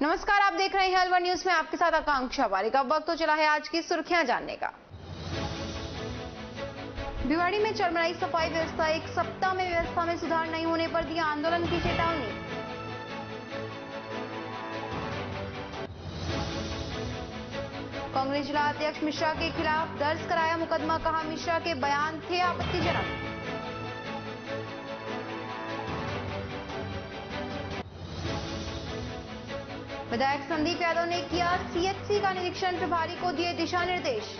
नमस्कार, आप देख रहे हैं अलवर न्यूज में आपके साथ आकांक्षा वारिक। अब वक्त तो चला है आज की सुर्खियां जानने का। भिवाड़ी में चरमराई सफाई व्यवस्था, एक सप्ताह में व्यवस्था में सुधार नहीं होने पर दिया आंदोलन की चेतावनी। कांग्रेस जिला अध्यक्ष मिश्रा के खिलाफ दर्ज कराया मुकदमा, कहा मिश्रा के बयान थे आपत्तिजनक। विधायक संदीप यादव ने किया सीएचसी का निरीक्षण, प्रभारी को दिए दिशा निर्देश।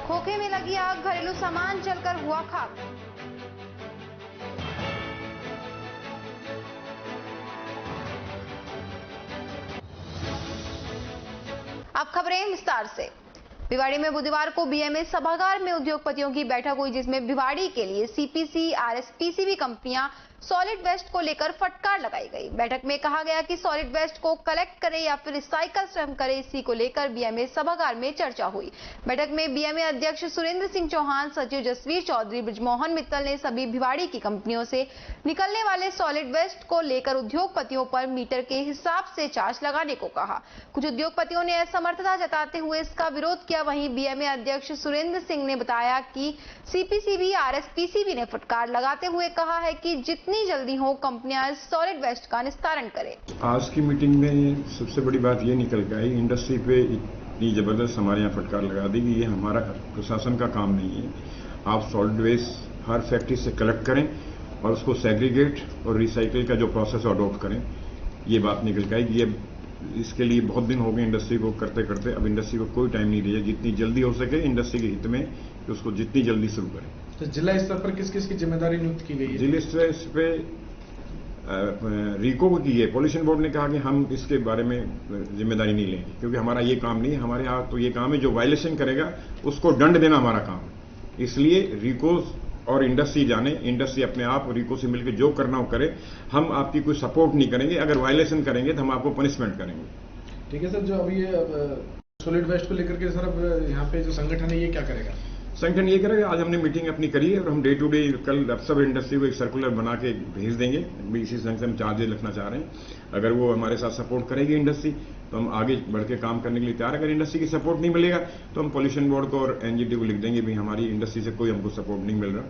खोखे में लगी आग, घरेलू सामान जलकर हुआ खाक। अब खबरें विस्तार से। भिवाड़ी में बुधवार को बीएमए सभागार में उद्योगपतियों की बैठक हुई, जिसमें भिवाड़ी के लिए सीपीसी, आरएसपीसीबी कंपनियां सॉलिड वेस्ट को लेकर फटकार लगाई गई। बैठक में कहा गया कि सॉलिड वेस्ट को कलेक्ट करे या फिर रिसाइकल स्वयं करे, इसी को लेकर बीएमए सभागार में चर्चा हुई। बैठक में बीएमए अध्यक्ष सुरेंद्र सिंह चौहान, सचिव जसवीर चौधरी, ब्रिजमोहन मित्तल ने सभी भिवाड़ी की कंपनियों से निकलने वाले सॉलिड वेस्ट को लेकर उद्योगपतियों पर मीटर के हिसाब से चार्ज लगाने को कहा। कुछ उद्योगपतियों ने असमर्थता जताते हुए इसका विरोध किया। वहीं बीएमए अध्यक्ष सुरेंद्र सिंह ने बताया कि सीपीसीबी, आरएसपीसीबी ने फटकार लगाते हुए कहा है कि जितनी जल्दी हो कंपनियां सॉलिड वेस्ट का निस्तारण करें। आज की मीटिंग में सबसे बड़ी बात ये निकल के आई, इंडस्ट्री पे इतनी जबरदस्त हमारे यहाँ फटकार लगा दी कि ये हमारा प्रशासन का काम नहीं है। आप सॉलिड वेस्ट हर फैक्ट्री से कलेक्ट करें और उसको सेग्रीगेट और रिसाइकिल का जो प्रोसेस अडॉप्ट करें, ये बात निकल के आई। ये इसके लिए बहुत दिन हो गए इंडस्ट्री को करते करते, अब इंडस्ट्री को कोई टाइम नहीं दिया। जितनी जल्दी हो सके इंडस्ट्री के हित में कि उसको जितनी जल्दी शुरू करें। तो जिला स्तर पर किस किस की जिम्मेदारी नियुक्त की गई है? जिला स्तर पे रीको को की है। पॉल्यूशन बोर्ड ने कहा कि हम इसके बारे में जिम्मेदारी नहीं लेंगे, क्योंकि हमारा ये काम नहीं है। हमारे यहाँ तो ये काम है, जो वायलेशन करेगा उसको दंड देना हमारा काम है। इसलिए रीको और इंडस्ट्री जाने, इंडस्ट्री अपने आप रीको से मिलकर जो करना हो करे। हम आपकी कोई सपोर्ट नहीं करेंगे। अगर वायलेशन करेंगे तो हम आपको पनिशमेंट करेंगे। ठीक है सर, जो अभी सॉलिड वेस्ट को लेकर के सर अब यहाँ पे जो संगठन है ये क्या करेगा? संगठन ये करेगा, आज हमने मीटिंग अपनी करी है और हम डे टू डे कल सब इंडस्ट्री को एक सर्कुलर बना के भेज देंगे। इसी संग से हम चार्जेज रखना चाह रहे हैं। अगर वो हमारे साथ सपोर्ट करेगी इंडस्ट्री तो हम आगे बढ़ के काम करने के लिए तैयार। अगर इंडस्ट्री की सपोर्ट नहीं मिलेगा तो हम पॉल्यूशन बोर्ड को और एनजीटी को लिख देंगे भी हमारी इंडस्ट्री से कोई हमको सपोर्ट नहीं मिल रहा।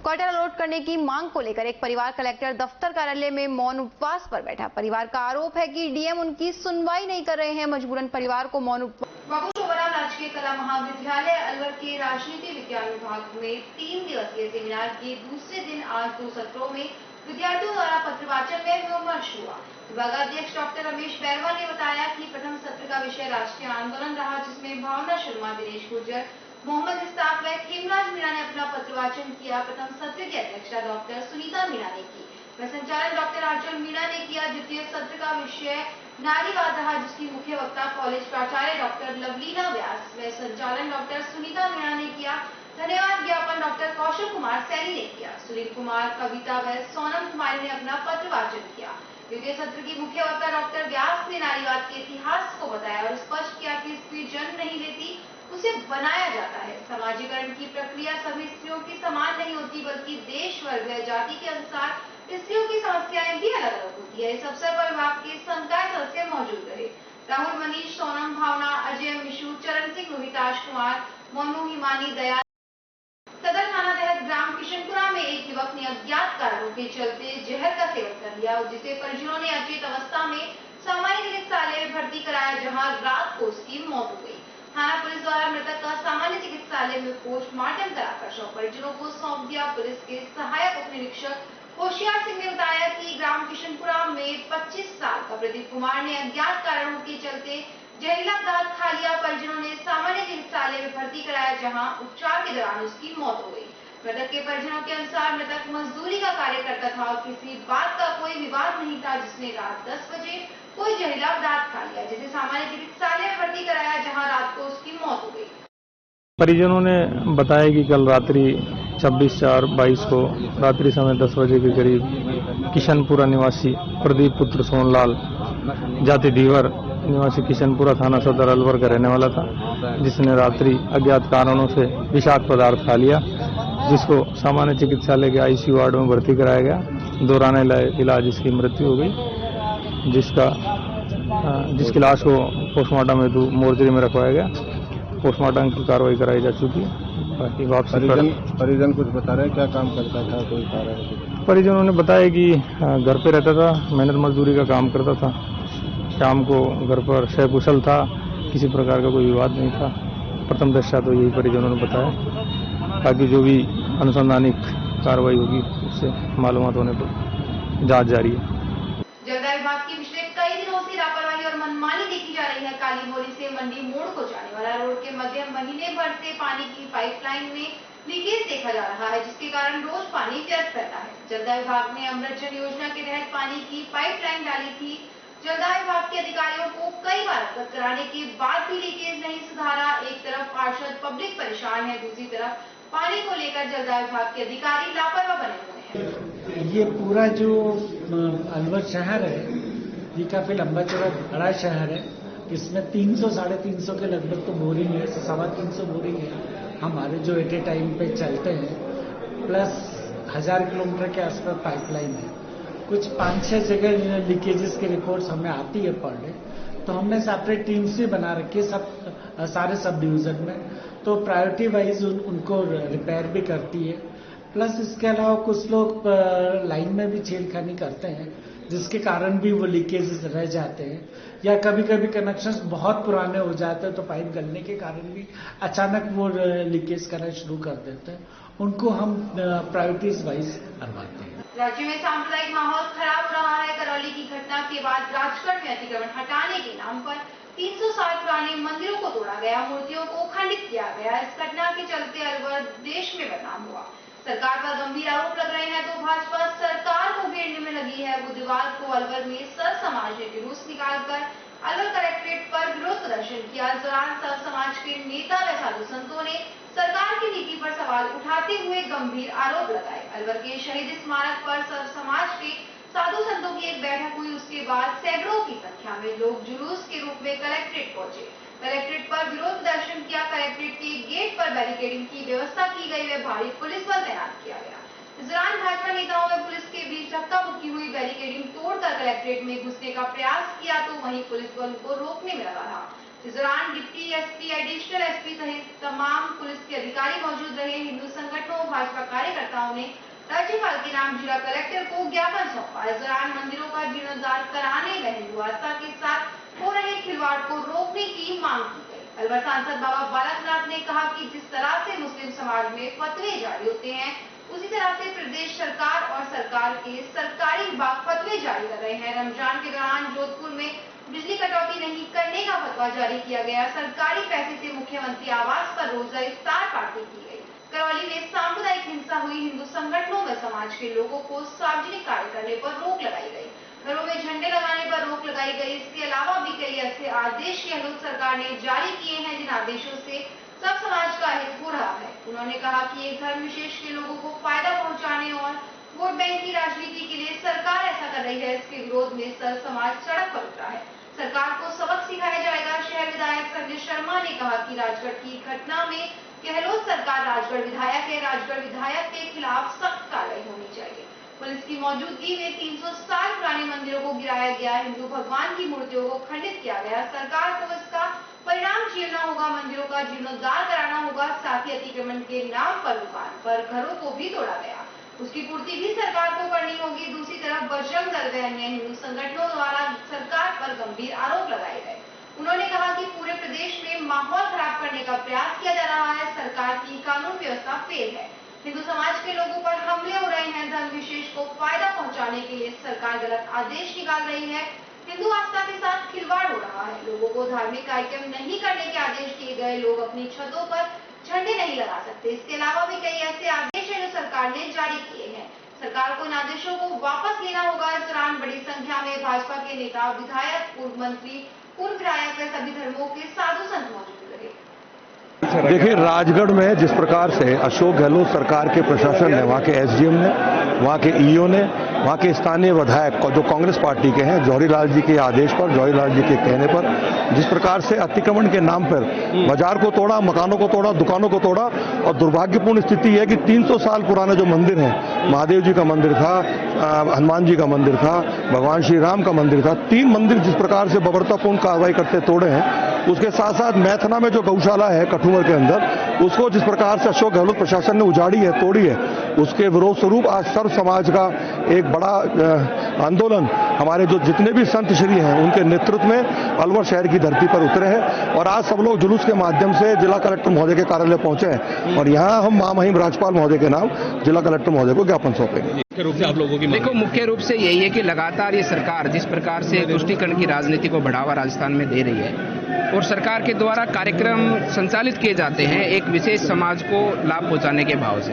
क्वार्टर अलॉट करने की मांग को लेकर एक परिवार कलेक्टर दफ्तर कार्यालय में मौन उपवास पर बैठा। परिवार का आरोप है कि डीएम उनकी सुनवाई नहीं कर रहे हैं। मजबूरन परिवार को मौन उपवास। बाबू चौबरा राजकीय कला महाविद्यालय अलवर के राजनीति विज्ञान विभाग में 3 दिवसीय सेमिनार के दूसरे दिन आज 2 सत्रों में विद्यार्थियों द्वारा पत्रवाचन में विमर्श हुआ। विभागाध्यक्ष डॉक्टर रमेश बैरवा ने बताया कि प्रथम सत्र का विषय राष्ट्रीय आंदोलन रहा, जिसमें भावना शर्मा, दिनेश गुर्जर, मोहम्मद इस्ताक व हेमराज मीणा ने अपना पत्रवाचन किया। प्रथम सत्र की अध्यक्षता डॉक्टर सुनीता मीणा ने की व संचालन डॉक्टर आंचल मीणा ने किया। द्वितीय सत्र का विषय नारीवाद रहा, जिसकी मुख्य वक्ता कॉलेज प्राचार्य डॉक्टर लवलीना व्यास व संचालन डॉक्टर सुनीता मीणा ने किया। धन्यवाद ज्ञापन डॉक्टर कौशल कुमार सैनी ने किया। सुनील कुमार, कविता व सोनम कुमारी ने अपना पत्रवाचन किया। द्वितीय सत्र की मुख्य वक्ता डॉक्टर व्यास ने नारीवाद के इतिहास को बताया और स्पष्ट किया कि स्त्री जन्म नहीं लेती, उसे बनाया जाता है। समाजीकरण की प्रक्रिया सभी स्त्रियों की समान नहीं होती, बल्कि देश, वर्ग व जाति के अनुसार स्त्रियों की समस्याएं भी अलग अलग होती है। इस अवसर पर विभाग के संकाय सदस्य मौजूद रहे। राहुल, मनीष, सोनम, भावना, अजय, मिशु, चरण सिंह, रोहिताश कुमार, मोनू, हिमानी, दया। सदर थाना तहत ग्राम किशनपुरा में एक युवक ने अज्ञात कारणों के चलते जहर का सेवन कर लिया, जिसे परिजनों ने अचेत अवस्था में सामान्य चिकित्सालय में भर्ती कराया, जहां रात को उसकी मौत हो गई। थाना पुलिस द्वारा मृतक का सामान्य चिकित्सालय में पोस्टमार्टम कराकर शव परिजनों को सौंप दिया। पुलिस के सहायक उप निरीक्षक होशियार सिंह ने बताया कि ग्राम किशनपुरा में 25 साल का प्रदीप कुमार ने अज्ञात कारणों के चलते जहरीला पदार्थ खा लिया। परिजनों ने सामान्य चिकित्सालय में भर्ती कराया, जहां उपचार के दौरान उसकी मौत हो गई। मृतक के परिजनों के अनुसार मृतक मजदूरी का कार्य करता था और किसी बात का कोई विवाद नहीं था, जिसने रात 10 बजे कोई जहरीला पदार्थ खा लिया, जिसे सामान्य चिकित्सालय में भर्ती कराया, जहां रात को उसकी मौत हो गई। परिजनों ने बताया कि कल रात्रि 26/4/22 को रात्रि समय 10 बजे के करीब किशनपुरा निवासी प्रदीप पुत्र सोनलाल जाति धीवर निवासी किशनपुरा थाना सदर अलवर का रहने वाला था, जिसने रात्रि अज्ञात कारणों से विषाक्त पदार्थ खा लिया। जिसको सामान्य चिकित्सालय के आईसीयू वार्ड में भर्ती कराया गया। दौरान इलाज इसकी मृत्यु हो गई, जिसकी लाश को पोस्टमार्टम हेतु मोर्चरी में रखवाया गया। पोस्टमार्टम की कार्रवाई कराई जा चुकी। बाकी वापसी परिजन कुछ बता रहे हैं क्या काम करता था, कोई कारण? परिजनों ने बताया कि घर पे रहता था, मेहनत मजदूरी का काम करता था, शाम को घर पर सकुशल था, किसी प्रकार का कोई विवाद नहीं था। प्रथम दृष्टया तो यही परिजनों ने बताया। बाकी जो भी अनुसंधानिक कार्रवाई होगी उससे मालूमात होने पर जांच जारी है। जलदाय विभाग की पिछले कई दिनों से लापरवाही और मनमानी देखी जा रही है। काली मोरी से मंडी मोड़ को जाने वाला रोड के मध्य महीने भर से पानी की पाइपलाइन में लीकेज देखा जा रहा है, जिसके कारण रोज पानी व्यर्थ रहता है। जलदाय विभाग ने अमृत जल योजना के तहत पानी की पाइपलाइन डाली थी। जलदाय विभाग के अधिकारियों को कई बार अवगत कराने के बाद भी लीकेज नहीं सुधारा। एक तरफ पार्षद पब्लिक परेशान है, दूसरी तरफ पानी को लेकर जलदाय विभाग के अधिकारी लापरवाह बने हुए हैं। ये पूरा जो अलवर शहर है, ये काफी लंबा चौड़ा बड़ा शहर है। इसमें 300-350 के लगभग तो बोरिंग है, 350 बोरिंग है हमारे जो एट ए टाइम पे चलते हैं, प्लस 1000 किलोमीटर के आसपास पाइपलाइन है। कुछ 5-6 जगह लीकेजेस की रिपोर्ट्स हमें आती है पर डे, तो हमने सेपरेट टीम्स भी बना रखी है सारे सब डिवीजन में, तो प्रायोरिटी वाइज उनको रिपेयर भी करती है। प्लस इसके अलावा कुछ लोग लाइन में भी छेड़खानी करते हैं, जिसके कारण भी वो लीकेजेस रह जाते हैं, या कभी कभी कनेक्शंस बहुत पुराने हो जाते हैं तो पाइप गलने के कारण भी अचानक वो लीकेज करना शुरू कर देते हैं। उनको हम प्रायोरिटीज वाइज करवाते हैं। राज्य में सांप्रदायिक माहौल खराब हो रहा है। करौली की घटना के बाद राजगढ़ में अतिक्रमण हटाने के नाम पर 360 पुराने मंदिरों को तोड़ा गया, मूर्तियों को खंडित किया गया। इस घटना के चलते अलवर देश में बदनाम हुआ। सरकार पर गंभीर आरोप लग रहे हैं तो भाजपा सरकार को घेरने में लगी है। बुधवार को अलवर में सर समाज ने जुलूस निकालकर अलवर कलेक्ट्रेट पर विरोध प्रदर्शन किया। इस दौरान सर समाज के नेता व साधु संतों ने सरकार की नीति पर सवाल उठाते हुए गंभीर आरोप लगाए। अलवर के शहीद स्मारक पर सर समाज के साधु संतों की एक बैठक हुई। उसके बाद सैकड़ों की संख्या में लोग जुलूस के रूप में कलेक्ट्रेट पहुंचे। कलेक्ट्रेट पर विरोध प्रदर्शन किया। कलेक्ट्रेट के गेट पर बैरिकेडिंग की व्यवस्था की गई व भारी पुलिस बल तैनात किया गया। इस दौरान भाजपा नेताओं व पुलिस के बीच धक्का मुक्की हुई। बैरिकेडिंग तोड़कर कलेक्ट्रेट में घुसने का प्रयास किया तो वहीं पुलिस बल को रोकने में लगा रहा। इस दौरान डिप्टी एसपी, एडिशनल एसपी सहित तमाम पुलिस के अधिकारी मौजूद रहे। हिंदू संगठनों व भाजपा कार्यकर्ताओं ने राज्यपाल के नाम जिला कलेक्टर को ज्ञापन सौंपा। इस दौरान मंदिरों का जीर्णोद्धार कराने व हिंदू आस्था के साथ हो रहे खिलवाड़ को रोकने की मांग की गई। अलवर सांसद बाबा बालकनाथ ने कहा कि जिस तरह से मुस्लिम समाज में फतवे जारी होते हैं, उसी तरह से प्रदेश सरकार और सरकार के सरकारी विभाग फतवे जारी कर रहे हैं। रमजान के दौरान जोधपुर में बिजली कटौती नहीं करने का फतवा जारी किया गया। सरकारी पैसे से मुख्यमंत्री आवास पर रोजा इफ्तार पार्टी की गई। करौली में सांप्रदायिक हिंसा हुई। हिंदू संगठनों व समाज के लोगों को सार्वजनिक कार्य करने पर रोक लगाई गई। घरों में झंडे लगाने पर रोक लगाई गई। इसके अलावा भी कई ऐसे आदेश गहलोत सरकार ने जारी किए हैं जिन आदेशों से सब समाज का हित हो रहा है। उन्होंने कहा कि एक धर्म विशेष के लोगों को फायदा पहुंचाने और वोट बैंक की राजनीति के लिए सरकार ऐसा कर रही है। इसके विरोध में सर समाज सड़क पर उतरा है। सरकार को सबक सिखाया जाएगा। शहर विधायक संजय शर्मा ने कहा कि राजगढ़ की घटना में गहलोत सरकार राजगढ़ विधायक है। राजगढ़ विधायक के खिलाफ सख्त कार्रवाई होनी चाहिए। पुलिस की मौजूदगी में 360 पुराने मंदिरों को गिराया गया। हिंदू भगवान की मूर्तियों को खंडित किया गया। सरकार को इसका परिणाम झेलना होगा। मंदिरों का जीर्णोद्धार कराना होगा। साथ ही अतिक्रमण के नाम पर दुकान पर घरों को भी तोड़ा गया, उसकी पूर्ति भी सरकार को करनी होगी। दूसरी तरफ बजरंग दल व अन्य हिंदू संगठनों द्वारा सरकार पर गंभीर आरोप लगाए गए। उन्होंने कहा कि पूरे प्रदेश में माहौल खराब करने का प्रयास किया जा रहा है। सरकार की कानून व्यवस्था फेल है। हिंदू समाज के लोगों पर हमले हो रहे हैं। धर्म विशेष को फायदा पहुंचाने के लिए सरकार गलत आदेश निकाल रही है। हिंदू आस्था के साथ खिलवाड़ हो रहा है। लोगों को धार्मिक कार्यक्रम नहीं करने के आदेश दिए गए। लोग अपनी छतों पर झंडे नहीं लगा सकते। इसके अलावा भी कई ऐसे आदेश हैं जो सरकार ने जारी किए हैं। सरकार को इन आदेशों को वापस लेना होगा। इस दौरान बड़ी संख्या में भाजपा के नेता, विधायक, पूर्व मंत्री, पूर्व विधायक व सभी धर्मों के साधु संत मौजूद रहे। देखिए, राजगढ़ में जिस प्रकार से अशोक गहलोत सरकार के प्रशासन ने, वहाँ के एसडीएम ने, वहाँ के ईओ ने वहाँ के स्थानीय विधायक जो कांग्रेस पार्टी के हैं, जौहरी लाल जी के आदेश पर, जौहरी लाल जी के कहने पर जिस प्रकार से अतिक्रमण के नाम पर बाजार को तोड़ा, मकानों को तोड़ा, दुकानों को तोड़ा, और दुर्भाग्यपूर्ण स्थिति है कि 300 साल पुराने जो मंदिर हैं, महादेव जी का मंदिर था, हनुमान जी का मंदिर था, भगवान श्री राम का मंदिर था, 3 मंदिर जिस प्रकार से बर्बरतापूर्ण कार्रवाई करते तोड़े हैं। उसके साथ साथ मैथना में जो गौशाला है कठुमर के अंदर, उसको जिस प्रकार से अशोक गहलोत प्रशासन ने उजाड़ी है, तोड़ी है, उसके विरोध स्वरूप आज सर्व समाज का एक बड़ा आंदोलन हमारे जो जितने भी संत श्री हैं उनके नेतृत्व में अलवर शहर की धरती पर उतरे हैं। और आज सब लोग जुलूस के माध्यम से जिला कलेक्टर महोदय के कार्यालय पहुंचे हैं और यहाँ हम महामहिम राज्यपाल महोदय के नाम जिला कलेक्टर महोदय को ज्ञापन सौंपेंगे। मुख्य रूप से आप लोगों की देखो, मुख्य रूप से यही है कि लगातार ये सरकार जिस प्रकार से तुष्टीकरण की राजनीति को बढ़ावा राजस्थान में दे रही है और सरकार के द्वारा कार्यक्रम संचालित किए जाते हैं एक विशेष समाज को लाभ पहुंचाने के भाव से।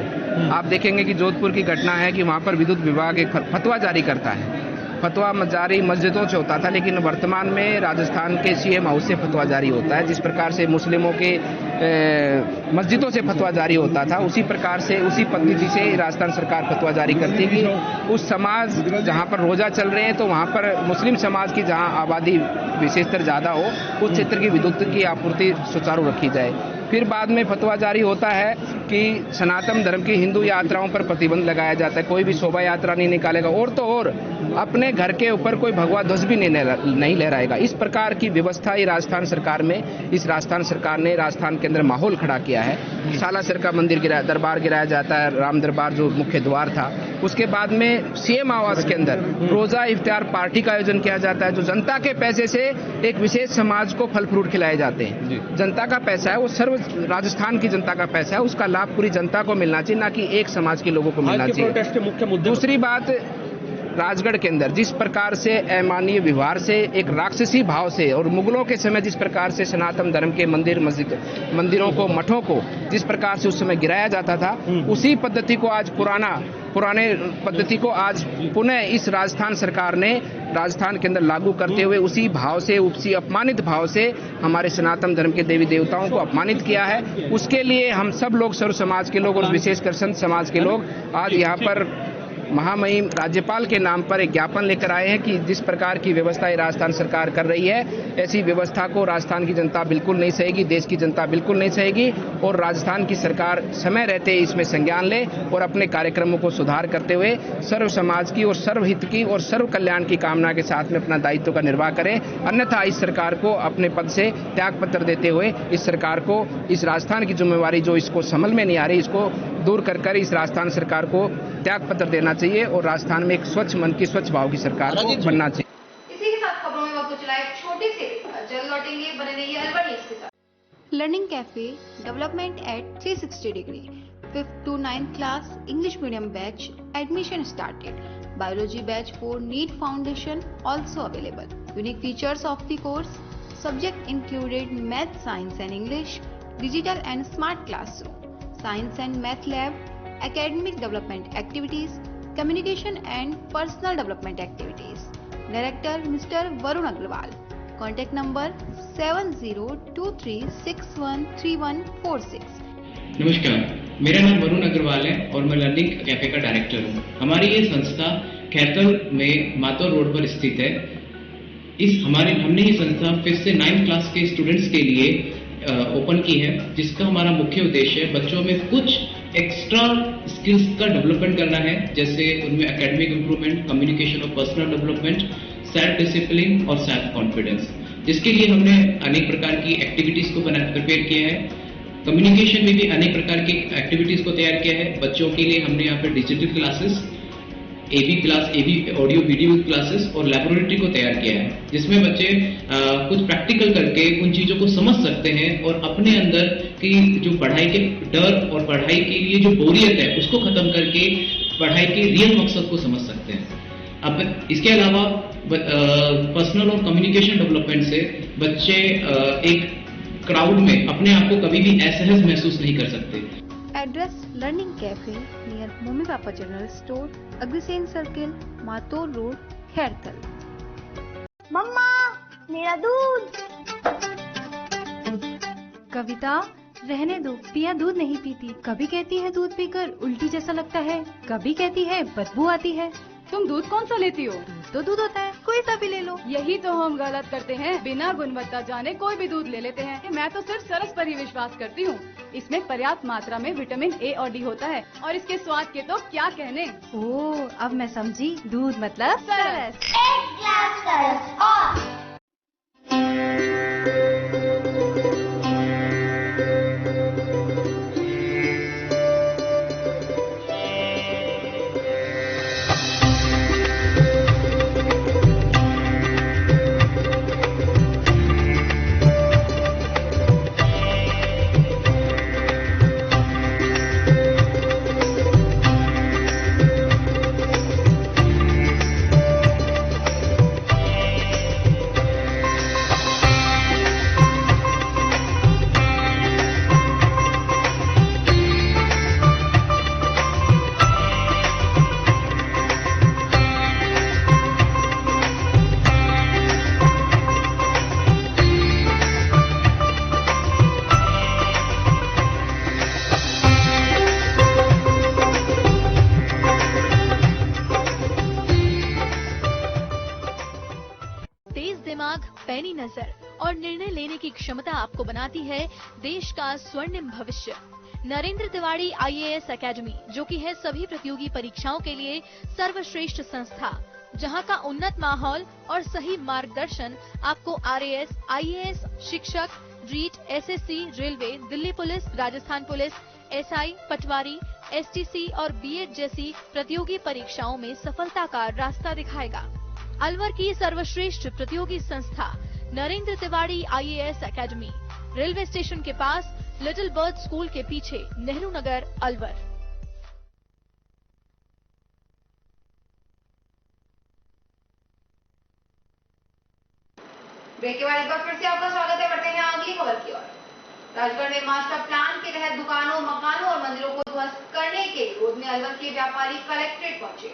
आप देखेंगे कि जोधपुर की घटना है कि वहां पर विद्युत विभाग एक फतवा जारी करता है। फतवा जारी मस्जिदों से होता था, लेकिन वर्तमान में राजस्थान के सीएम हाउस से फतवा जारी होता है। जिस प्रकार से मुस्लिमों के मस्जिदों से फतवा जारी होता था, उसी प्रकार से उसी पद्धति से राजस्थान सरकार फतवा जारी करती है कि उस समाज जहां पर रोजा चल रहे हैं तो वहां पर मुस्लिम समाज की जहां आबादी विशेषतर ज्यादा हो, उस क्षेत्र की विद्युत की आपूर्ति सुचारू रखी जाए। फिर बाद में फतवा जारी होता है कि सनातन धर्म की हिंदू यात्राओं पर प्रतिबंध लगाया जाता है, कोई भी शोभा यात्रा नहीं निकालेगा, और तो और अपने घर के ऊपर कोई भगवा ध्वज भी नहीं लहराएगा। इस प्रकार की व्यवस्था ही राजस्थान सरकार में, इस राजस्थान सरकार ने राजस्थान के अंदर माहौल खड़ा किया है। सालासर का मंदिर दरबार गिराया जाता है, राम दरबार जो मुख्य द्वार था। उसके बाद में सीएम आवास के अंदर रोजा इफ्तार पार्टी का आयोजन किया जाता है, जो जनता के पैसे से एक विशेष समाज को फल फ्रूट खिलाए जाते हैं। जनता का पैसा है, वो सर्व राजस्थान की जनता का पैसा है, उसका लाभ पूरी जनता को मिलना चाहिए, ना कि एक समाज के लोगों को मिलना चाहिए। दूसरी बात, राजगढ़ के अंदर जिस प्रकार से अमानवीय व्यवहार से, एक राक्षसी भाव से, और मुगलों के समय जिस प्रकार से सनातन धर्म के मंदिरों को, मठों को जिस प्रकार से उस समय गिराया जाता था, उसी पद्धति को आज पुराने पद्धति को आज पुनः इस राजस्थान सरकार ने राजस्थान के अंदर लागू करते हुए उसी भाव से, उसी अपमानित भाव से हमारे सनातन धर्म के देवी देवताओं को अपमानित किया है। उसके लिए हम सब लोग, सर्व समाज के लोग और विशेषकर संत समाज के लोग आज यहाँ पर महामहिम राज्यपाल के नाम पर एक ज्ञापन लेकर आए हैं कि जिस प्रकार की व्यवस्था राजस्थान सरकार कर रही है, ऐसी व्यवस्था को राजस्थान की जनता बिल्कुल नहीं सहेगी, देश की जनता बिल्कुल नहीं सहेगी, और राजस्थान की सरकार समय रहते इसमें संज्ञान ले और अपने कार्यक्रमों को सुधार करते हुए सर्व समाज की और सर्वहित की और सर्व कल्याण की कामना के साथ में अपना दायित्व का निर्वाह करें। अन्यथा इस सरकार को अपने पद से त्याग पत्र देते हुए इस सरकार को, इस राजस्थान की जिम्मेवारी जो इसको संभल में नहीं आ रही, इसको दूर कर इस राजस्थान सरकार को त्याग पत्र देना चाहिए और राजस्थान में एक स्वच्छ मन की, स्वच्छ भाव की सरकार को बनना चाहिए। इसी के साथ खबरों में वक्त चला एक छोटी सी, जल्द लौटेंगे, बने रहिए अलवर न्यूज़ के साथ। Learning cafe, development at 360 degree, 5th to 9th class English medium batch admission started. Biology batch for NEET foundation also available. Unique features of the course: subject included math, science and English, digital and smart classroom, science and math lab, academic development activities, communication and personal development activities. Director Mr. Varun Agrawal. Contact number 7023613146. नमस्कार, मेरा नाम वरुण अग्रवाल है और मैं learning cafe का director हूँ। हमारी ये संस्था खैरतल में मातौर रोड पर स्थित है। हमने ये संस्था 5th से 9th क्लास के स्टूडेंट्स के लिए ओपन की है, जिसका हमारा मुख्य उद्देश्य है बच्चों में कुछ एक्स्ट्रा स्किल्स का डेवलपमेंट करना है, जैसे उनमें एकेडमिक इंप्रूवमेंट, कम्युनिकेशन और पर्सनल डेवलपमेंट, सेल्फ डिसिप्लिन और सेल्फ कॉन्फिडेंस, जिसके लिए हमने अनेक प्रकार की एक्टिविटीज को प्रिपेयर किया है। कम्युनिकेशन में भी अनेक प्रकार की एक्टिविटीज को तैयार किया है। बच्चों के लिए हमने यहाँ पे डिजिटल क्लासेस, एबी ऑडियो वीडियो क्लासेस और लैबोरेटरी को तैयार किया है, जिसमें बच्चे कुछ प्रैक्टिकल करके उन चीजों को समझ सकते हैं और अपने अंदर की जो पढ़ाई के डर और पढ़ाई के लिए जो बोरियत है उसको खत्म करके पढ़ाई के रियल मकसद को समझ सकते हैं। अब इसके अलावा पर्सनल और कम्युनिकेशन डेवलपमेंट से बच्चे एक क्राउड में अपने आप को कभी भी असहज महसूस नहीं कर सकते। Address Learning Cafe near Mummy Papa General Store, Agrisen Circle, Mator Road, Khairtal. मम्मा, मेरा दूध। कविता, रहने दो, पिया दूध नहीं पीती। कभी कहती है दूध पीकर उल्टी जैसा लगता है, कभी कहती है बदबू आती है, तुम दूध कौन सा लेती हो? तो दूध होता है, कोई सा भी ले लो। यही तो हम गलत करते हैं, बिना गुणवत्ता जाने कोई भी दूध ले लेते हैं। मैं तो सिर्फ सरस पर ही विश्वास करती हूँ। इसमें पर्याप्त मात्रा में विटामिन ए और डी होता है और इसके स्वाद के तो क्या कहने। ओह, अब मैं समझी, दूध मतलब सरस। एक ग्लास सरस और पैनी नजर और निर्णय लेने की क्षमता आपको बनाती है देश का स्वर्णिम भविष्य। नरेंद्र तिवारी IAS एकेडमी, जो कि है सभी प्रतियोगी परीक्षाओं के लिए सर्वश्रेष्ठ संस्था, जहां का उन्नत माहौल और सही मार्गदर्शन आपको RAS, IAS, शिक्षक, REET, SSC, railway, Delhi police, Rajasthan police, SI, patwari, STC और B.Ed जैसी प्रतियोगी परीक्षाओं में सफलता का रास्ता दिखाएगा। अलवर की सर्वश्रेष्ठ प्रतियोगी संस्था Narendra Tiwari IAS academy, railway station के पास, लिटिल बर्ड स्कूल के पीछे, नेहरू नगर, अलवर। ब्रेक के बाद एक बार फिर से आपका स्वागत है। बढ़ते हैं अगली खबर की ओर। राजगढ़ में मास्टर प्लान के तहत दुकानों, मकानों और मंदिरों को ध्वस्त करने के विरोध में अलवर के व्यापारी कलेक्ट्रेट पहुंचे।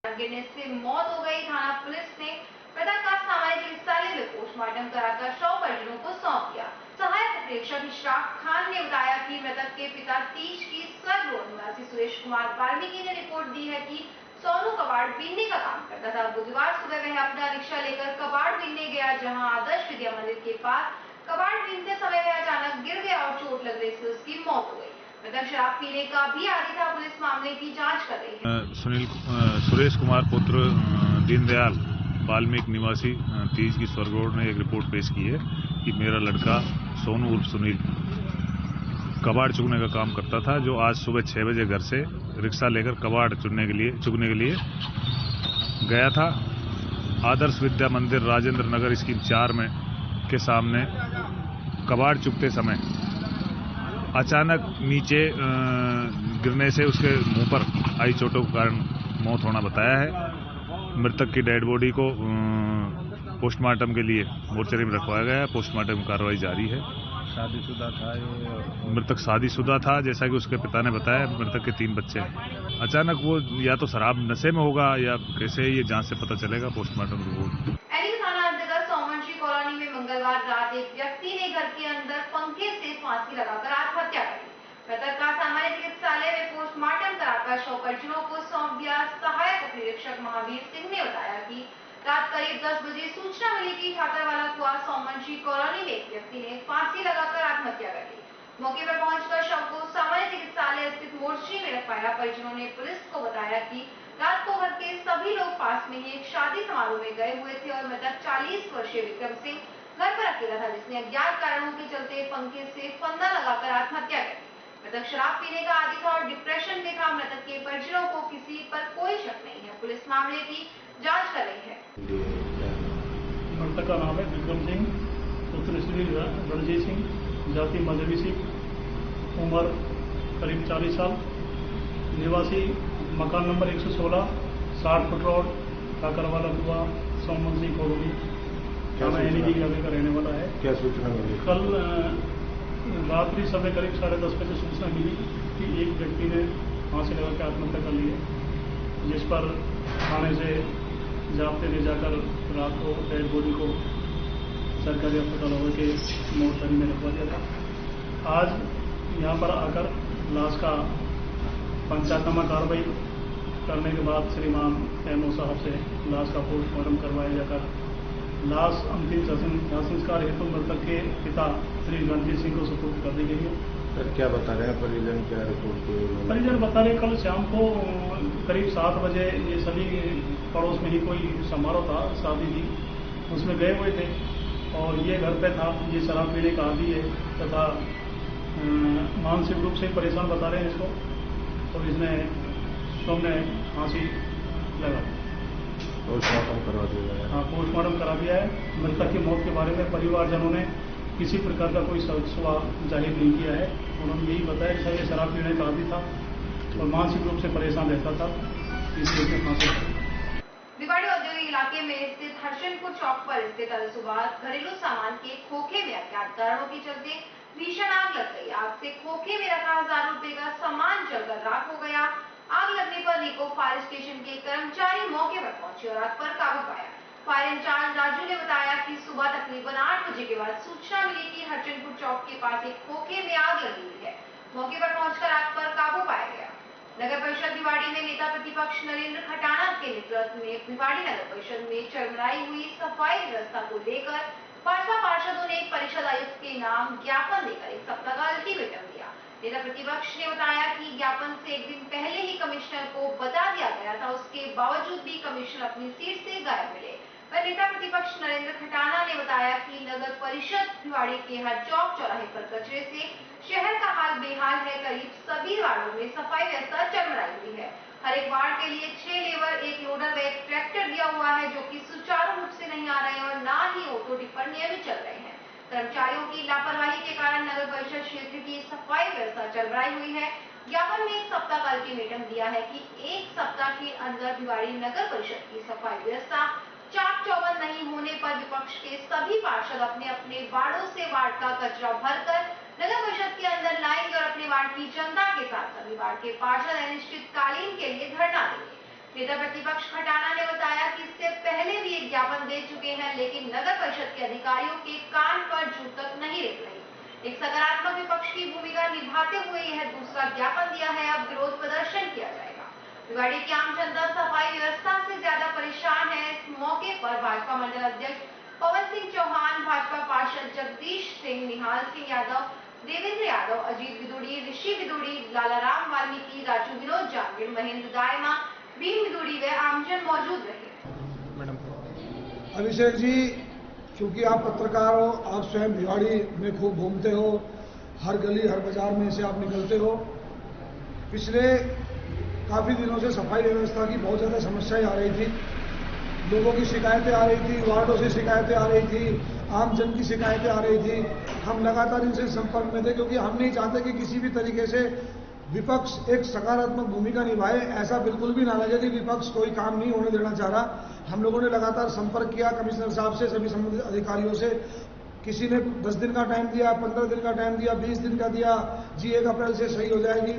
गिरने से मौत हो गई। थाना पुलिस ने मृतक का सामान्य चिकित्सालय में पोस्टमार्टम कराकर शव परिजनों को सौंप दिया। सहायक प्रेक्षक इशराक खान ने बताया कि मृतक के पिता तीज की स्वर्ग रोड निवासी सुरेश कुमार वाल्मीकि ने रिपोर्ट दी है कि सोनू कबाड़ बीनने का काम करता था। बुधवार सुबह वह अपना रिक्शा लेकर कबाड़ बीनने गया, जहां आदर्श विद्या मंदिर के पास कबाड़ बीनते समय वह अचानक गिर गया और चोट लगने से उसकी मौत हो गई। मृतक शराब पीने का भी आदी था। पुलिस मामले की जांच कर रही है। सुरेश कुमार पुत्र दीनदयाल वाल्मीकि निवासी तीज की स्वर्ग रोड ने एक रिपोर्ट पेश की है कि मेरा लड़का सोनू उर्फ सुनील कबाड़ चुगने का काम करता था, जो आज सुबह 6 बजे घर से रिक्शा लेकर कबाड़ चुगने के लिए गया था। आदर्श विद्या मंदिर राजेंद्र नगर स्कीम 4 में के सामने कबाड़ चुगते समय अचानक नीचे गिरने से उसके मुंह पर आई चोटों के कारण मौत होना बताया है। मृतक की डेड बॉडी को पोस्टमार्टम के लिए मोर्चरी में रखवाया गया है। पोस्टमार्टम की कार्रवाई जारी है। शादीशुदा था ये? मृतक शादीशुदा था, जैसा कि उसके पिता ने बताया। मृतक के 3 बच्चे हैं। अचानक वो या तो शराब नशे में होगा या कैसे, ये जांच से पता चलेगा पोस्टमार्टम रिपोर्ट। थाना अंतर्गत सोमवंशी कॉलोनी में मंगलवार रात एक व्यक्ति ने घर के अंदर पंखे से फांसी लगाकर आत्महत्या कर ली। मृतक का सामान्य चिकित्सालय में पोस्टमार्टम कराकर शव परिजनों को सौंप दिया। सहायक निरीक्षक महावीर सिंह ने बताया कि रात करीब 10 बजे सूचना मिली कि ठाकरवाला कुआ सोमवंशी कॉलोनी में एक व्यक्ति ने फांसी लगाकर आत्महत्या कर ली। मौके पर पहुंचकर शव को सामान्य चिकित्सालय स्थित मोर्चरी में रखवाया। परिजनों ने पुलिस को बताया कि रात को घर के सभी लोग पास में ही एक शादी समारोह में गए हुए थे और मृतक 40 वर्षीय विक्रम सिंह घर पर अकेला था, जिसने अज्ञात कारणों के चलते पंखे से फंदा लगाकर आत्महत्या कर ली। मृतक शराब पीने का आदी था और डिप्रेशन में था। मृतक के परिजनों को किसी पर कोई शक नहीं है। पुलिस मामले की जांच कर रही है। मृतक का नाम है विक्रम सिंह, पुत्र श्री रणजीत सिंह, जाति मजहबी सिख, उम्र करीब 40 साल, निवासी मकान नंबर 116, 60 फुट रोड, ठाकरवाला कुआ, सोमवंशी कॉलोनी, थाना एनीडी का रहने वाला है। क्या सूचना मिली? कल रात्रि समय करीब 10:30 बजे सूचना मिली कि एक व्यक्ति ने फांसी लगा के आत्महत्या कर ली है, जिस पर थाने से जाब्ते ले जाकर रात को डेड बॉडी को सरकारी अस्पताल होकर के मोर्चरी में रखवा दिया था। आज यहाँ पर आकर लाश का पंचायतनामा कार्रवाई करने के बाद श्रीमान एमओ साहब से लाश का पोस्टमार्टम करवाया जाकर लाश अंतिम संस्कार हेतु मृतक के पिता श्री रणजीत सिंह को सुपुर्द कर दी गई है। सर क्या बता रहे हैं परिजन, क्या रिपोर्ट? परिजन बता रहे कल शाम को करीब 7 बजे ये सभी पड़ोस में ही कोई समारोह था, शादी थी, उसमें गए हुए थे और ये घर पे था। ये शराब पीने का आदी है तथा मानसिक रूप से परेशान बता रहे हैं इसको, तो इसने तुमने फांसी लगा पोस्टमार्टम करा दिया है। हाँ, पोस्टमार्टम करा दिया है। मृतक की मौत के बारे में परिवारजनों ने किसी प्रकार का कोई सवा जाहिर नहीं किया है। उन्होंने यही बताया कि सर ये शराब पीने का आदी था और मानसिक रूप से परेशान रहता था, इसलिए फांसी। भिवाड़ी औद्योगिक इलाके में स्थित हरचंदपुर चौक पर स्थित अल सुबह घरेलू सामान के खोखे में अज्ञात कारणों के चलते भीषण आग लग गई। आग से खोखे में रखा हजारों रुपए का सामान जलकर राख हो गया। आग लगने पर रिको फायर स्टेशन के कर्मचारी मौके पर पहुंचे और आग पर काबू पाया। फायर इंचार्ज राजू ने बताया कि सुबह तकरीबन 8 बजे के बाद सूचना मिली कि हरचंदपुर चौक के पास एक खोखे में आग लगी हुई है। मौके पर पहुंचकर आग पर काबू पाया गया। नगर परिषद भिवाड़ी में नेता प्रतिपक्ष नरेंद्र खटाना के नेतृत्व में भिवाड़ी नगर परिषद में चरमराई हुई सफाई व्यवस्था को लेकर भाजपा पार्षदों ने परिषद आयुक्त के नाम ज्ञापन देकर 1 सप्ताह का अल्टीमेटम दिया। नेता प्रतिपक्ष ने बताया कि ज्ञापन से 1 दिन पहले ही कमिश्नर को बता दिया गया था, उसके बावजूद भी कमिश्नर अपनी सीट से गायब मिले। पर नेता प्रतिपक्ष नरेंद्र खटाना ने बताया कि नगर परिषद भिवाड़ी के हर चौक चौराहे पर कचरे से शहर का हाल बेहाल है। करीब सभी वार्डों में सफाई व्यवस्था चरमराई हुई है। हर एक वार्ड के लिए 6 लेबर, 1 लोडर व 1 ट्रैक्टर दिया हुआ है, जो कि सुचारू रूप से नहीं आ रहे हैं और न ही ऑटो टिप्पर नियमित चल रहे हैं। कर्मचारियों की लापरवाही के कारण नगर परिषद क्षेत्र की सफाई व्यवस्था चरमराई हुई है। ज्ञापन में 1 सप्ताह का अल्टीमेटम दिया है कि 1 सप्ताह के अंदर भिवाड़ी नगर परिषद की सफाई व्यवस्था चाक चौबंद नहीं होने पर विपक्ष के सभी पार्षद अपने अपने वार्डों से वार्ड का कचरा भरकर नगर परिषद के अंदर लाएंगे और अपने वार्ड की जनता के साथ सभी वार्ड के पार्षद अनिश्चितकालीन के लिए धरना देंगे। नेता प्रतिपक्ष खटाना ने बताया कि इससे पहले भी एक ज्ञापन दे चुके हैं, लेकिन नगर परिषद के अधिकारियों के कान पर जू तक नहीं रेत रही। एक सकारात्मक विपक्ष की भूमिका निभाते हुए यह दूसरा ज्ञापन दिया है। अब विरोध प्रदर्शन किया जाएगा। भिवाड़ी की आम जनता सफाई व्यवस्था से ज्यादा परेशान है। इस मौके पर भाजपा मंडल अध्यक्ष पवन सिंह चौहान, भाजपा पार्षद जगदीश सिंह, निहाल सिंह यादव, देवेंद्र यादव, अजीत विदुड़ी, ऋषि विदुड़ी, लालाराम वाल्मीकि, राजू विनोद जांगिड़, महेंद्र दायमा, भीम विदुड़ी व आमजन मौजूद रहे। अभिषेक जी, क्योंकि आप पत्रकार हो, आप स्वयं भिवाड़ी में खूब घूमते हो, हर गली हर बाजार में से आप निकलते हो। पिछले काफी दिनों से सफाई व्यवस्था की बहुत ज्यादा समस्याएं आ रही थी। लोगों की शिकायतें आ रही थी, वार्डों से शिकायतें आ रही थी, आम जन की शिकायतें आ रही थी। हम लगातार इनसे संपर्क में थे, क्योंकि हम नहीं चाहते कि किसी भी तरीके से विपक्ष एक सकारात्मक भूमिका निभाए। ऐसा बिल्कुल भी ना लगे कि विपक्ष कोई काम नहीं होने देना चाह रहा। हम लोगों ने लगातार संपर्क किया कमिश्नर साहब से, सभी संबंधित अधिकारियों से। किसी ने 10 दिन का टाइम दिया, 15 दिन का टाइम दिया, 20 दिन का दिया। जी 1 अप्रैल से सही हो जाएगी,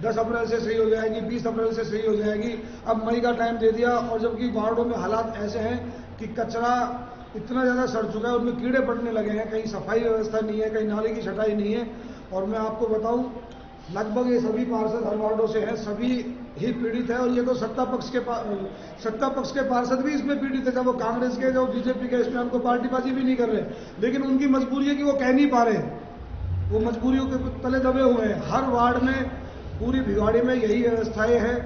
10 अप्रैल से सही हो जाएगी, 20 अप्रैल से सही हो जाएगी। अब मई का टाइम दे दिया, और जबकि वार्डों में हालात ऐसे हैं कि कचरा इतना ज्यादा सड़ चुका है, उनमें कीड़े पड़ने लगे हैं। कहीं सफाई व्यवस्था नहीं है, कहीं नाले की छटाई नहीं है। और मैं आपको बताऊं, लगभग ये सभी पार्षद हर वार्डों से हैं, सभी ही पीड़ित है। और ये तो सत्ता पक्ष के पार्षद भी इसमें पीड़ित है। जब वो कांग्रेस के, जो बीजेपी के, इसमें हमको पार्टीबाजी भी नहीं कर रहे, लेकिन उनकी मजबूरी है कि वो कह नहीं पा रहे, वो मजबूरियों के तले दबे हुए हैं। हर वार्ड में, पूरी भिवाड़ी में यही व्यवस्थाएं हैं।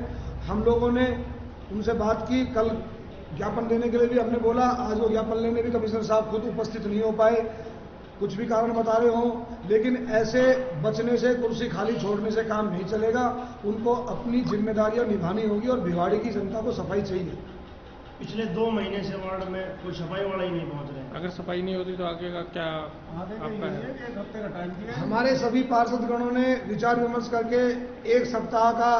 हम लोगों ने उनसे बात की, कल ज्ञापन देने के लिए भी हमने बोला। आज वो ज्ञापन लेने भी कमिश्नर साहब खुद उपस्थित नहीं हो पाए, कुछ भी कारण बता रहे हों। लेकिन ऐसे बचने से, कुर्सी खाली छोड़ने से काम नहीं चलेगा। उनको अपनी जिम्मेदारियां निभानी होगी और भिवाड़ी की जनता को सफाई चाहिए। पिछले 2 महीने से वार्ड में कोई सफाई वाला ही नहीं पहुंच रहे। अगर सफाई नहीं होती तो आगे का क्या आपका है? 1 हफ्ते का टाइम दिया। हमारे सभी पार्षदगणों ने विचार विमर्श करके 1 सप्ताह का,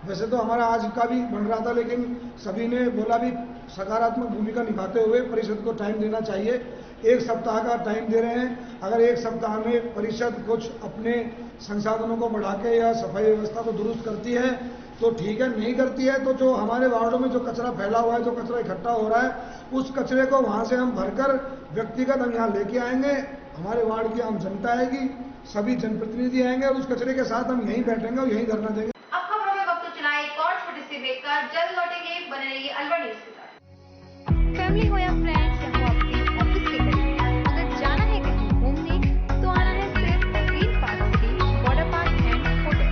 वैसे तो हमारा आज का भी बन रहा था, लेकिन सभी ने बोला भी सकारात्मक भूमिका निभाते हुए परिषद को टाइम देना चाहिए। 1 सप्ताह का टाइम दे रहे हैं। अगर 1 सप्ताह में परिषद कुछ अपने संसाधनों को बढ़ा के या सफाई व्यवस्था को दुरुस्त करती है तो ठीक है, नहीं करती है तो जो हमारे वार्डों में जो कचरा फैला हुआ है, जो कचरा इकट्ठा हो रहा है, उस कचरे को वहां से हम भरकर व्यक्तिगत हम यहाँ लेके आएंगे। हमारे वार्ड की आम जनता आएगी, सभी जनप्रतिनिधि आएंगे और उस कचरे के साथ हम यहीं बैठेंगे और यहीं धरना देंगे। अब खबरों में वक्त चुनाए एक और छोटे से ब्रेक का, जल्द लौटेंगे, बने रहिए अलवर न्यूज के साथ। फैमिली हो या फ्रेंड्स या हो आपके ऑफिस के करीब, अगर जाना है कहीं घूमने तो आना है सिर्फ green park city water park and hotel,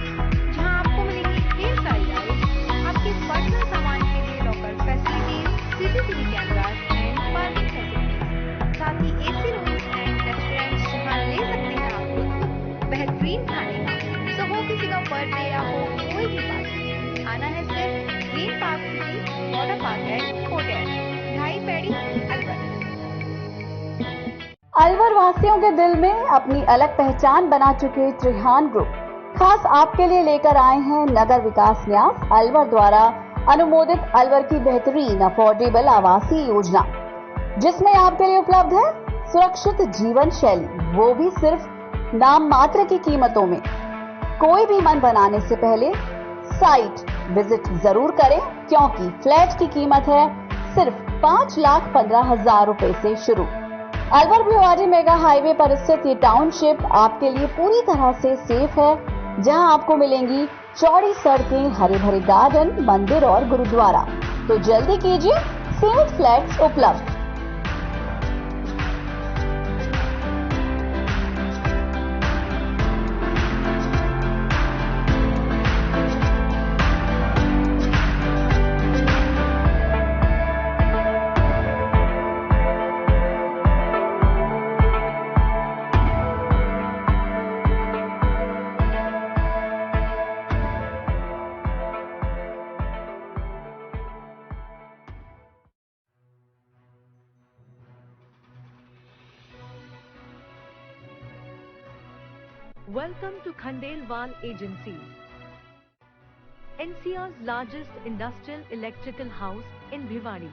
जहां आपको मिलेगी ढेर सारी राइड्स, आपके पर्सनल सामान के लिए locker facilities, CCTV cameras and parking facilities, साथ ही एसी रूम्स एंड रेस्टोरेंट्स जहां ले सकते हैं आप लोग बेहतरीन खाने का। तो हो किसी का बर्थडे या हो कोई भी पार्टी, आना है सिर्फ green park city water park and hotel, Alwar वासियों के दिल में अपनी अलग पहचान बना चुके त्रिहान ग्रुप खास आपके लिए लेकर आए हैं नगर विकास न्यास अलवर द्वारा अनुमोदित अलवर की बेहतरीन अफोर्डेबल आवासीय योजना, जिसमें आपके लिए उपलब्ध है सुरक्षित जीवन शैली, वो भी सिर्फ नाम मात्र की कीमतों में। कोई भी मन बनाने से पहले साइट विजिट जरूर करें, क्योंकि फ्लैट की कीमत है सिर्फ 5,15,000 रुपए से शुरू। अलवर भिवाड़ी मेगा हाईवे पर स्थित ये टाउनशिप आपके लिए पूरी तरह से सेफ है, जहां आपको मिलेंगी चौड़ी सड़कें, हरे भरे गार्डन, मंदिर और गुरुद्वारा। तो जल्दी कीजिए, सीमित फ्लैट्स उपलब्ध। Welcome to Khandelwal Agencies, NCR's largest industrial electrical house in Bhiwadi.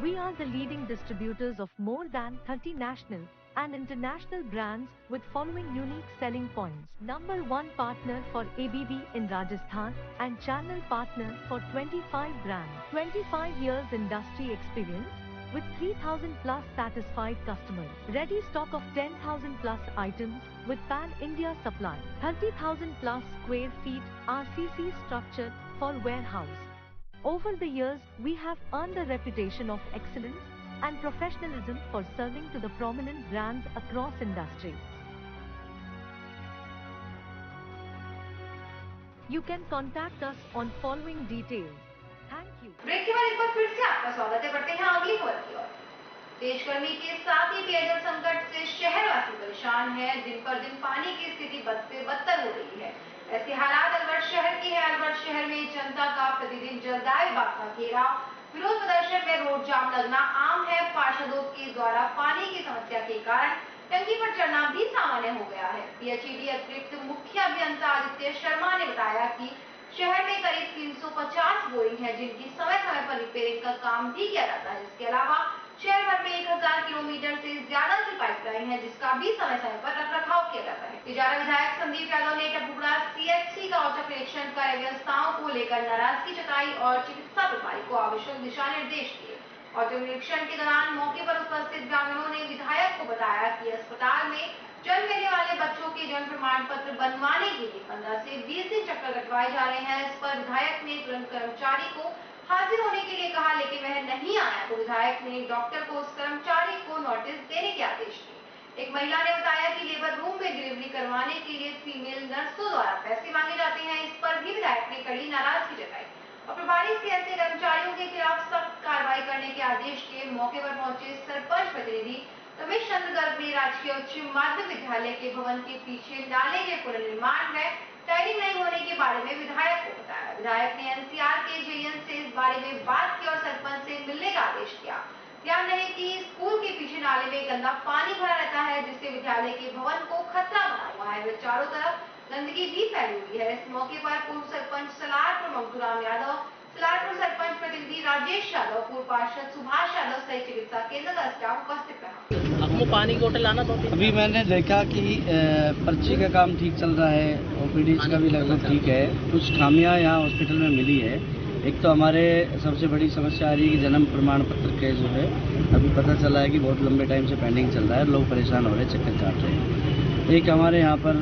We are the leading distributors of more than 30 national and international brands with following unique selling points. Number 1 partner for ABB in Rajasthan and channel partner for 25 brands. 25 years industry experience with 3,000 plus satisfied customers. Ready stock of 10,000 plus items with pan-India supply. 30,000 plus square feet RCC structure for warehouse. Over the years, we have earned a reputation of excellence and professionalism for serving to the prominent brands across industry. You can contact us on following details. Thank you. Break के बाद एक बार फिर से आपका स्वागत है। बढ़ते हैं अगली खबर की ओर। तेज गर्मी के साथ ही पेयजल संकट से शहरवासी परेशान है। दिन पर दिन पानी की स्थिति बद से बदतर हो रही है। ऐसे हालात अलवर शहर की है। अलवर शहर में जनता का प्रतिदिन जलदाय विभाग का घेराव, विरोध प्रदर्शन में रोड जाम लगना आम है। पार्षदों के द्वारा पानी की समस्या के कारण टंकी पर चढ़ना भी सामान्य हो गया है। पीएचईडी अतिरिक्त मुख्य अभियंता आदित्य शर्मा ने बताया कि शहर में करीब 350 बोरिंग है, जिनकी समय समय पर रिपेयरिंग का काम भी किया जाता है। इसके अलावा शहर भर में 1000 किलोमीटर से ज्यादा की पाइपलाइन है, जिसका भी समय समय पर रखरखाव किया जाता है। इजारा विधायक संदीप यादव ने टपुरा सीएचसी का औचक निरीक्षण कर व्यवस्थाओं को लेकर नाराजगी जताई और चिकित्सा प्रभारी को आवश्यक दिशा निर्देश दिए। औचक निरीक्षण के दौरान मौके पर उपस्थित ग्रामीणों ने विधायक को बताया कि अस्पताल में जन्म लेने वाले बच्चों के जन्म प्रमाण पत्र बनवाने के लिए 15 से 20 दिन चक्कर कटवाए जा रहे हैं। इस पर विधायक ने तुरंत कर्मचारी को हाजिर होने के लिए कहा, लेकिन वह नहीं आया तो विधायक ने डॉक्टर को उस कर्मचारी को नोटिस देने के आदेश दिए। एक महिला ने बताया कि लेबर रूम में डिलीवरी करवाने के लिए फीमेल नर्सों द्वारा पैसे मांगे जाते हैं। इस पर भी विधायक ने कड़ी नाराजगी जताई और प्रभारी से ऐसे कर्मचारियों के खिलाफ सख्त कार्रवाई करने के आदेश दिए। मौके पर पहुंचे सरपंच प्रतिनिधि रमेश चंद्र गर्ग ने राजकीय उच्च माध्यमिक विद्यालय के भवन के पीछे नाले के पुनर्निर्माण में टाइलिंग नहीं होने के बारे में विधायक को बताया। विधायक ने एनसीआर के जेएन से इस बारे में बात की और सरपंच से मिलने का आदेश दिया। ध्यान रहे कि स्कूल के पीछे नाले में गंदा पानी भरा रहता है, जिससे विद्यालय के भवन को खतरा बना हुआ है। वह चारों तरफ गंदगी भी फैली हुई है। इस मौके पर पूर्व सरपंच सलारपुर मंगतूराम यादव, सलारपुर सरपंच प्रतिनिधि राजेश यादव, पूर्व पार्षद सुभाष यादव सहित चिकित्सा केंद्र का स्टाफ उपस्थित रहा। आपको पानी की बोतल लाना तो अभी मैंने देखा कि पर्ची का काम ठीक चल रहा है, ओपीडी का भी लगभग ठीक है। कुछ खामियां यहाँ हॉस्पिटल में मिली है। एक तो हमारे सबसे बड़ी समस्या आ रही है कि जन्म प्रमाण पत्र के जो है अभी पता चला है कि बहुत लंबे टाइम से पेंडिंग चल रहा है, लोग परेशान हो रहे हैं, चक्कर काट रहे हैं। एक हमारे यहाँ पर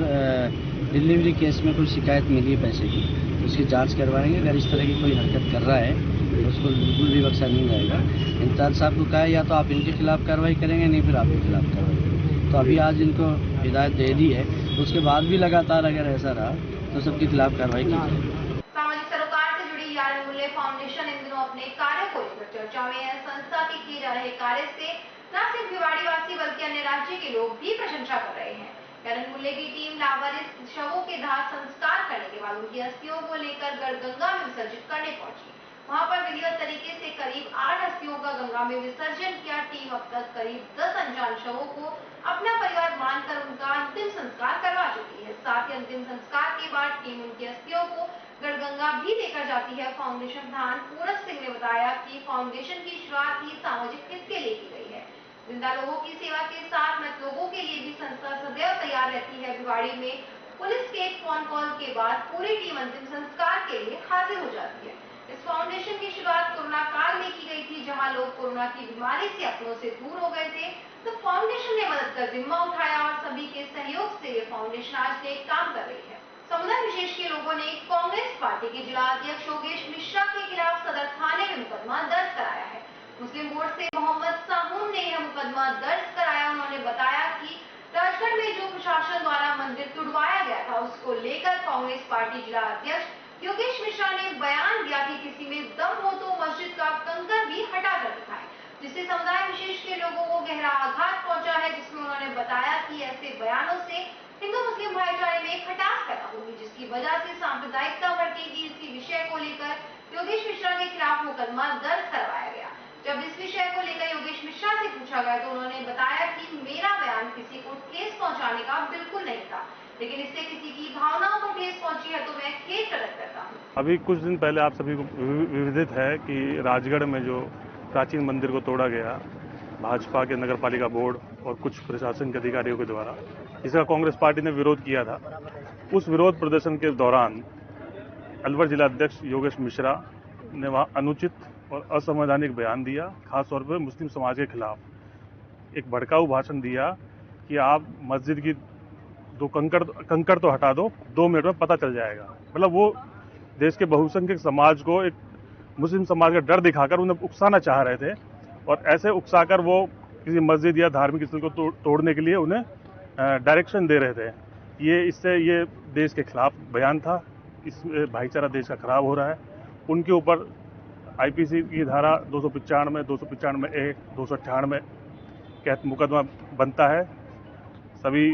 डिलीवरी केस में कोई शिकायत मिली है पैसे की तो उसकी जांच करवाएंगे। अगर इस तरह की कोई हरकत कर रहा है तो उसको बिल्कुल भी बख्शा नहीं जाएगा। इंचार्ज साहब को कहा है या तो आप इनके खिलाफ कार्रवाई करेंगे, नहीं फिर आपके खिलाफ कार्रवाई करेंगे। तो अभी आज इनको हिदायत दे दी है, तो उसके बाद भी लगातार अगर ऐसा रहा तो सबके खिलाफ कार्रवाई की जाएगी। सामाजिक सरोकार से जुड़ी यार मूल्य फाउंडेशन इन दिनों अपने कार्य को लेकर चर्चा में है। संस्था के किए जा रहे कार्य से न सिर्फ भिवाड़ी वासी बल्कि अन्य राज्य के लोग भी प्रशंसा कर रहे हैं। यार मूल्य की टीम लावारिस शवों के दाह संस्कार करने के बाद उनकी अस्थियों को लेकर गंगा में विसर्जित करने पहुंची। वहां पर विधिवत तरीके से करीब 8 अस्थियों का गंगा में विसर्जन किया। टीम अब तक करीब 10 अनजान शवों को अपना परिवार मानकर उनका अंतिम संस्कार करवा चुकी है। साथ ही अंतिम संस्कार के बाद टीम उनकी अस्थियों को गढ़गंगा भी लेकर जाती है। फाउंडेशन प्रधान पूरज सिंह ने बताया कि फाउंडेशन की शुरुआत ही सामाजिक हित के लिए की गई है। जिंदा लोगों की सेवा के साथ मृत लोगों के लिए भी संस्था सदैव तैयार रहती है। भिवाड़ी में पुलिस के एक फोन कॉल के बाद पूरी टीम अंतिम संस्कार के लिए हाजिर हो जाती है। इस फाउंडेशन की शुरुआत कोरोना काल में की गई थी, जहां लोग कोरोना की बीमारी से अपनों से दूर हो गए थे, तो फाउंडेशन ने मदद का जिम्मा उठाया और सभी के सहयोग से ये फाउंडेशन आज से काम कर रही है। समुदाय विशेष के लोगों ने कांग्रेस पार्टी के जिला अध्यक्ष योगेश मिश्रा के खिलाफ सदर थाने में मुकदमा दर्ज कराया है। मुस्लिम बोर्ड से मोहम्मद साहून ने यह मुकदमा दर्ज कराया। उन्होंने बताया कि राजगढ़ में जो प्रशासन द्वारा मंदिर तुड़वाया गया था, उसको लेकर कांग्रेस पार्टी जिला अध्यक्ष योगेश मिश्रा ने बयान दिया कि किसी में दम हो तो मस्जिद का कंकर भी हटा कर दिखाए, जिससे समुदाय विशेष के लोगों को गहरा आघात पहुंचा है। जिसमें उन्होंने बताया कि ऐसे बयानों से हिंदू मुस्लिम भाईचारे में खटास पैदा होगी, जिसकी वजह से सांप्रदायिकता भड़केगी। इसी विषय को लेकर योगेश मिश्रा के खिलाफ मुकदमा दर्ज करवाया गया। जब इस विषय को लेकर योगेश मिश्रा से पूछा गया तो उन्होंने बताया कि मेरा बयान किसी को ठेस पहुंचाने का बिल्कुल नहीं था, लेकिन इससे किसी की भावनाओं को ठेस पहुंची है तो मैं खेद प्रकट करता हूँ। अभी कुछ दिन पहले आप सभी को विदित है कि राजगढ़ में जो प्राचीन मंदिर को तोड़ा गया भाजपा के नगर पालिका बोर्ड और कुछ प्रशासन के अधिकारियों के द्वारा, इसका कांग्रेस पार्टी ने विरोध किया था। उस विरोध प्रदर्शन के दौरान अलवर जिला अध्यक्ष योगेश मिश्रा ने वहां अनुचित और असंवैधानिक बयान दिया, खासतौर पर मुस्लिम समाज के खिलाफ एक भड़काऊ भाषण दिया कि आप मस्जिद की दो कंकड़ तो हटा दो, 2 मिनट में पता चल जाएगा। मतलब वो देश के बहुसंख्यक समाज को एक मुस्लिम समाज का डर दिखाकर उन्हें उकसाना चाह रहे थे और ऐसे उकसाकर वो किसी मस्जिद या धार्मिक स्थल को तोड़ने के लिए उन्हें डायरेक्शन दे रहे थे। ये देश के खिलाफ बयान था। इस भाईचारा देश का खराब हो रहा है। उनके ऊपर आईपीसी की धारा 295, 295A, 298 के मुकदमा बनता है। सभी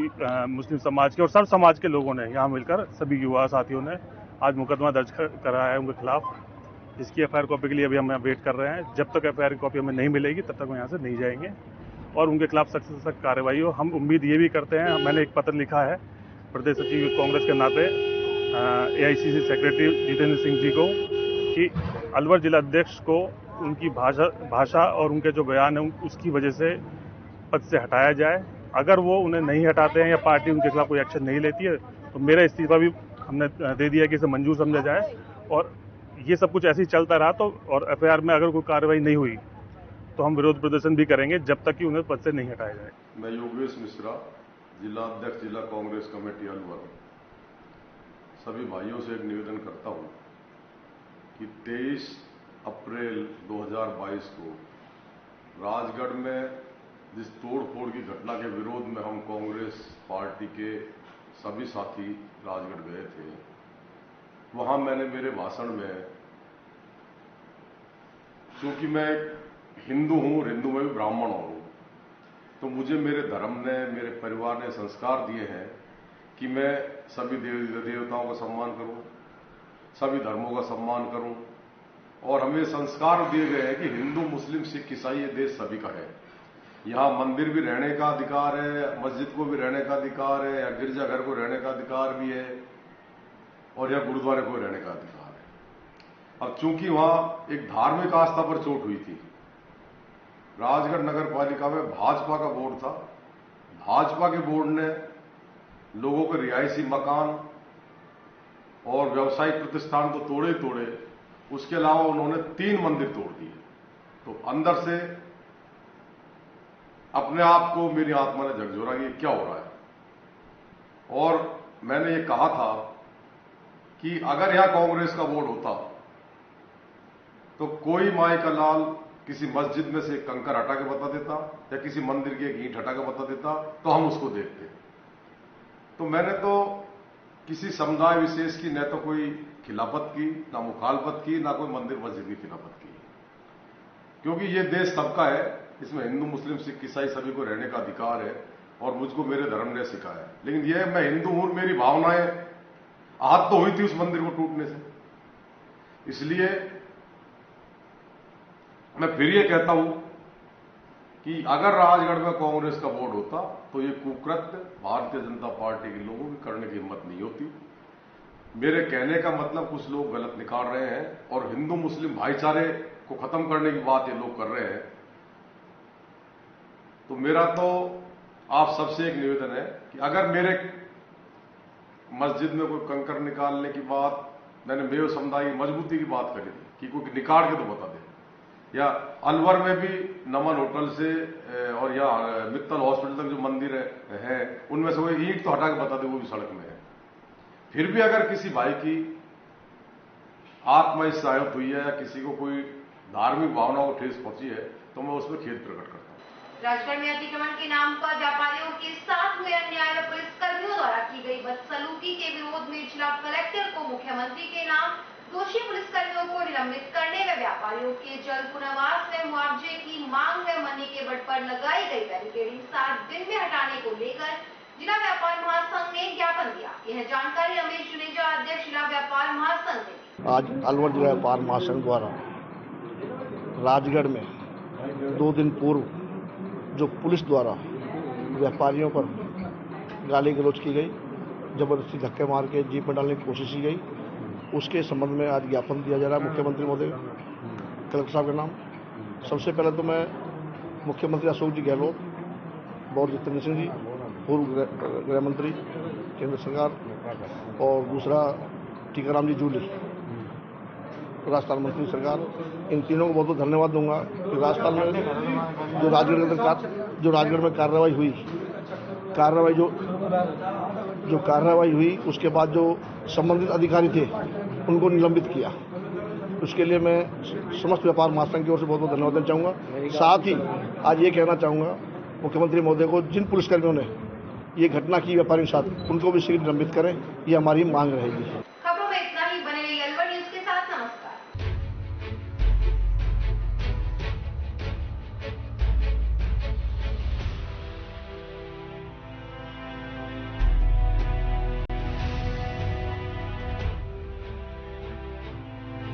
मुस्लिम समाज के और सर्व समाज के लोगों ने यहाँ मिलकर, सभी युवा साथियों ने आज मुकदमा दर्ज कराया है उनके खिलाफ। इसकी एफआईआर कॉपी के लिए अभी हम वेट कर रहे हैं। जब तक एफआईआर कॉपी हमें नहीं मिलेगी तब तक हम यहाँ से नहीं जाएंगे और उनके खिलाफ सख्त से सख्त कार्रवाई हो। हम उम्मीद ये भी करते हैं, मैंने एक पत्र लिखा है प्रदेश सचिव कांग्रेस के नाते एआईसीसी सेक्रेटरी जितेंद्र सिंह जी को कि अलवर जिला अध्यक्ष को उनकी भाषा और उनके जो बयान है उसकी वजह से पद से हटाया जाए। अगर वो उन्हें नहीं हटाते हैं या पार्टी उनके खिलाफ कोई एक्शन नहीं लेती है तो मेरा इस्तीफा भी हमने दे दिया कि इसे मंजूर समझा जाए। और ये सब कुछ ऐसे ही चलता रहा तो और एफआईआर में अगर कोई कार्रवाई नहीं हुई तो हम विरोध प्रदर्शन भी करेंगे जब तक कि उन्हें पद से नहीं हटाया जाए। मैं योगेश मिश्रा, जिला अध्यक्ष जिला कांग्रेस कमेटी अलवर, सभी भाइयों से एक निवेदन करता हूं कि 23 अप्रैल 2022 को राजगढ़ में जिस तोड़फोड़ की घटना के विरोध में हम कांग्रेस पार्टी के सभी साथी राजगढ़ गए थे, वहां मैंने मेरे भाषण में, क्योंकि मैं हिंदू हूं और हिंदू में भी ब्राह्मण हूं, तो मुझे मेरे धर्म ने, मेरे परिवार ने संस्कार दिए हैं कि मैं सभी देवताओं का सम्मान करूं, सभी धर्मों का सम्मान करूं। और हमें संस्कार दिए गए हैं कि हिंदू, मुस्लिम, सिख, ईसाई ये देश सभी का है। यहां मंदिर भी रहने का अधिकार है, मस्जिद को भी रहने का अधिकार है, या गिरजाघर को रहने का अधिकार भी है और या गुरुद्वारे को रहने का अधिकार है। अब चूंकि वहां एक धार्मिक आस्था पर चोट हुई थी, राजगढ़ नगर पालिका में भाजपा का बोर्ड था। भाजपा के बोर्ड ने लोगों के रिहायशी मकान और व्यवसायिक प्रतिष्ठान तो तोड़े, उसके अलावा उन्होंने 3 मंदिर तोड़ दिए। तो अंदर से अपने आप को मेरी आत्मा ने झकझोरा कि क्या हो रहा है। और मैंने ये कहा था कि अगर यहां कांग्रेस का वोट होता तो कोई माई का लाल किसी मस्जिद में से कंकर हटा के बता देता या किसी मंदिर की एक ईंट हटा के बता देता तो हम उसको देखते। तो मैंने तो किसी समुदाय विशेष की न तो कोई खिलाफत की, ना मुखालफत की, ना कोई मंदिर मस्जिद की खिलाफत की, क्योंकि ये देश सबका है, इसमें हिंदू मुस्लिम सिख ईसाई सभी को रहने का अधिकार है और मुझको मेरे धर्म ने सिखाया है। लेकिन ये मैं हिंदू हूं, मेरी भावनाएं आहत तो हुई थी उस मंदिर को टूटने से। इसलिए मैं फिर ये कहता हूं कि अगर राजगढ़ में कांग्रेस का वोट होता तो ये कुकृत्य भारतीय जनता पार्टी के लोगों की करने की हिम्मत नहीं होती। मेरे कहने का मतलब कुछ लोग गलत निकाल रहे हैं और हिंदू मुस्लिम भाईचारे को खत्म करने की बात ये लोग कर रहे हैं। तो मेरा तो आप सबसे एक निवेदन है कि अगर मेरे मस्जिद में कोई कंकर निकालने की बात, मैंने मेव समुदाय की मजबूती की बात करी थी कि कोई निकाल के तो बता दे, या अलवर में भी नमन होटल से और या मित्तल हॉस्पिटल तक जो मंदिर है उनमें से कोई ईंट तो हटा के बता दे, वो भी सड़क में है। फिर भी अगर किसी भाई की आत्मा इससे आहत हुई है या किसी को कोई धार्मिक भावनाओं को ठेस पहुंची है तो मैं उसमें खेद प्रकट करता हूं। राजगढ़ में अतिक्रमण के नाम पर व्यापारियों के साथ हुए अन्याय व पुलिसकर्मियों द्वारा की गई बदसलूकी के विरोध में जिला कलेक्टर को मुख्यमंत्री के नाम दोषी पुलिसकर्मियों को निलंबित करने व व्यापारियों के जल्द पुनर्वास व मुआवजे की मांग व मनी के बट पर लगाई गई बैरिकेडिंग 7 दिन में हटाने को लेकर जिला व्यापार महासंघ ने ज्ञापन दिया। यह जानकारी रमेश जुनेजा, अध्यक्ष जिला व्यापार महासंघ ने आज अलवर जिला व्यापार महासंघ द्वारा राजगढ़ में 2 दिन पूर्व जो पुलिस द्वारा व्यापारियों पर गाली गलौज की गई, जबरदस्ती धक्के मार के जीप में डालने की कोशिश की गई, उसके संबंध में आज ज्ञापन दिया जा रहा है मुख्यमंत्री महोदय कलेक्टर साहब के नाम। सबसे पहले तो मैं मुख्यमंत्री अशोक जी गहलोत, बौद्ध जितेंद्र सिंह जी, पूर्व गृह मंत्री केंद्र सरकार, और दूसरा टीकाराम जी जूली, राजस्थान मंत्री सरकार, इन तीनों को बहुत बहुत धन्यवाद दूंगा कि राजस्थान में जो राजगढ़ में कार्रवाई हुई उसके बाद जो संबंधित अधिकारी थे उनको निलंबित किया। उसके लिए मैं समस्त व्यापार महासंघ की ओर से बहुत बहुत धन्यवाद देना चाहूँगा। साथ ही आज ये कहना चाहूँगा मुख्यमंत्री महोदय को, जिन पुलिसकर्मियों ने ये घटना की व्यापारियों के साथ, उनको भी शीघ्र निलंबित करें, ये हमारी मांग रहेगी।